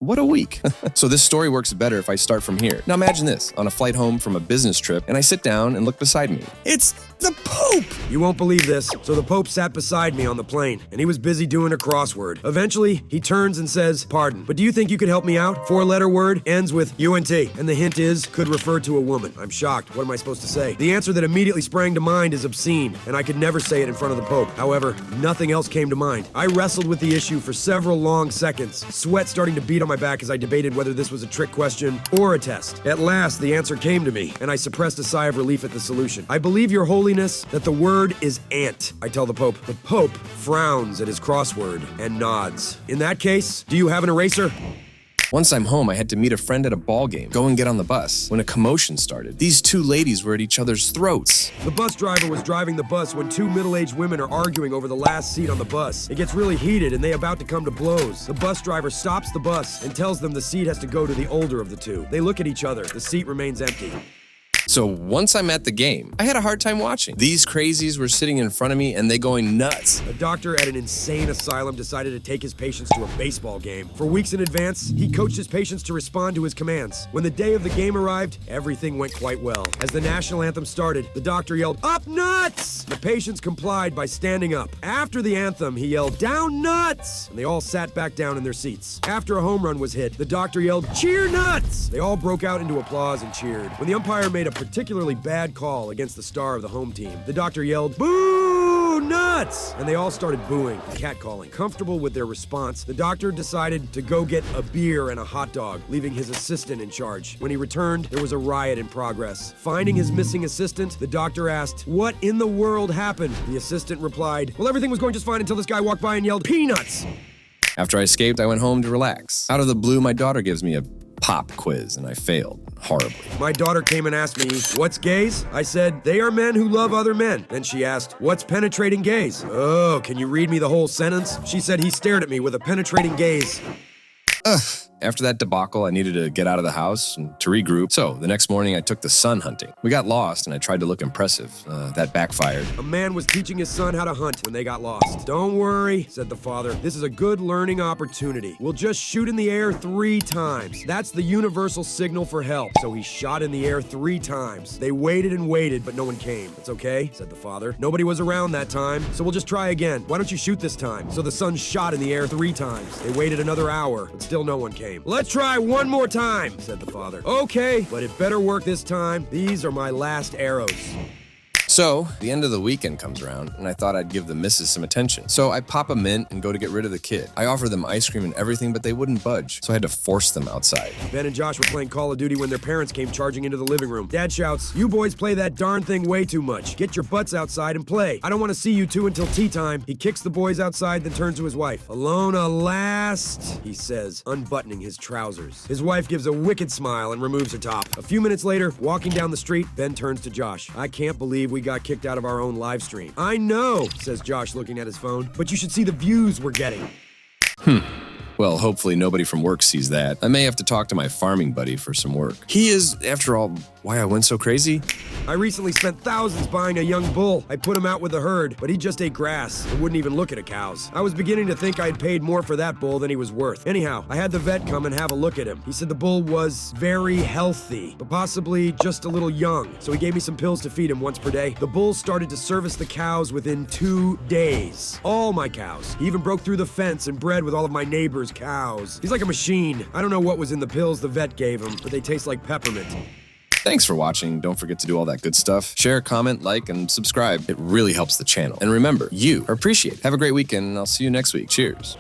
What a week. So this story works better if I start from here. Now imagine this, on a flight home from a business trip, and I sit down and look beside me. It's the Pope! You won't believe this. So the Pope sat beside me on the plane, and he was busy doing a crossword. Eventually, he turns and says, "Pardon, but do you think you could help me out? Four-letter word, ends with UNT, and the hint is, could refer to a woman." I'm shocked. What am I supposed to say? The answer that immediately sprang to mind is obscene, and I could never say it in front of the Pope. However, nothing else came to mind. I wrestled with the issue for several long seconds, sweat starting to beat on my back as I debated whether this was a trick question or a test. At last, the answer came to me, and I suppressed a sigh of relief at the solution. "I believe, Your Holiness, that the word is ant," I tell the Pope. The Pope frowns at his crossword and nods. "In that case, do you have an eraser?" Once I'm home, I had to meet a friend at a ball game, go and get on the bus, when a commotion started. These two ladies were at each other's throats. The bus driver was driving the bus when two middle-aged women are arguing over the last seat on the bus. It gets really heated and they about to come to blows. The bus driver stops the bus and tells them the seat has to go to the older of the two. They look at each other. The seat remains empty. So once I'm at the game, I had a hard time watching. These crazies were sitting in front of me and they going nuts. A doctor at an insane asylum decided to take his patients to a baseball game. For weeks in advance, he coached his patients to respond to his commands. When the day of the game arrived, everything went quite well. As the national anthem started, the doctor yelled, "Up nuts!" The patients complied by standing up. After the anthem, he yelled, "Down nuts!" And they all sat back down in their seats. After a home run was hit, the doctor yelled, "Cheer nuts!" They all broke out into applause and cheered. When the umpire made a particularly bad call against the star of the home team, the doctor yelled, "Boo nuts!" And they all started booing and catcalling. Comfortable with their response, the doctor decided to go get a beer and a hot dog, leaving his assistant in charge. When he returned, there was a riot in progress. Finding his missing assistant, the doctor asked, "What in the world happened?" The assistant replied, "Well, everything was going just fine until this guy walked by and yelled, 'Peanuts!'" After I escaped, I went home to relax. Out of the blue, my daughter gives me a pop quiz, and I failed horribly. My daughter came and asked me, "What's gays?" I said, "They are men who love other men." Then she asked, "What's penetrating gaze?" "Oh, can you read me the whole sentence?" She said he stared at me with a penetrating gaze. Ugh. After that debacle, I needed to get out of the house and to regroup. So the next morning, I took the sun hunting. We got lost, and I tried to look impressive. That backfired. A man was teaching his son how to hunt when they got lost. "Don't worry," said the father. "This is a good learning opportunity. We'll just shoot in the air 3 times. That's the universal signal for help." So he shot in the air 3 times. They waited and waited, but no one came. "That's okay," said the father. "Nobody was around that time, so we'll just try again. Why don't you shoot this time?" So the son shot in the air 3 times. They waited another hour, but still no one came. "Let's try one more time," said the father. "Okay, but it better work this time. These are my last arrows." So, the end of the weekend comes around, and I thought I'd give the missus some attention. So I pop a mint and go to get rid of the kid. I offer them ice cream and everything, but they wouldn't budge, so I had to force them outside. Ben and Josh were playing Call of Duty when their parents came charging into the living room. Dad shouts, "You boys play that darn thing way too much. Get your butts outside and play. I don't want to see you two until tea time." He kicks the boys outside, then turns to his wife. "Alona last," he says, unbuttoning his trousers. His wife gives a wicked smile and removes her top. A few minutes later, walking down the street, Ben turns to Josh. "I can't believe we got kicked out of our own live stream." "I know," says Josh looking at his phone, "but you should see the views we're getting." Well, hopefully nobody from work sees that. I may have to talk to my farming buddy for some work. He is, after all, why I went so crazy. "I recently spent thousands buying a young bull. I put him out with the herd, but he just ate grass and wouldn't even look at the cows. I was beginning to think I had paid more for that bull than he was worth. Anyhow, I had the vet come and have a look at him. He said the bull was very healthy, but possibly just a little young, so he gave me some pills to feed him once per day. The bull started to service the cows within 2 days. All my cows. He even broke through the fence and bred with all of my neighbors' cows. He's like a machine. I don't know what was in the pills the vet gave him, but they taste like peppermint." Thanks for watching. Don't forget to do all that good stuff. Share, comment, like, and subscribe. It really helps the channel. And remember, you are appreciated. Have a great weekend, and I'll see you next week. Cheers.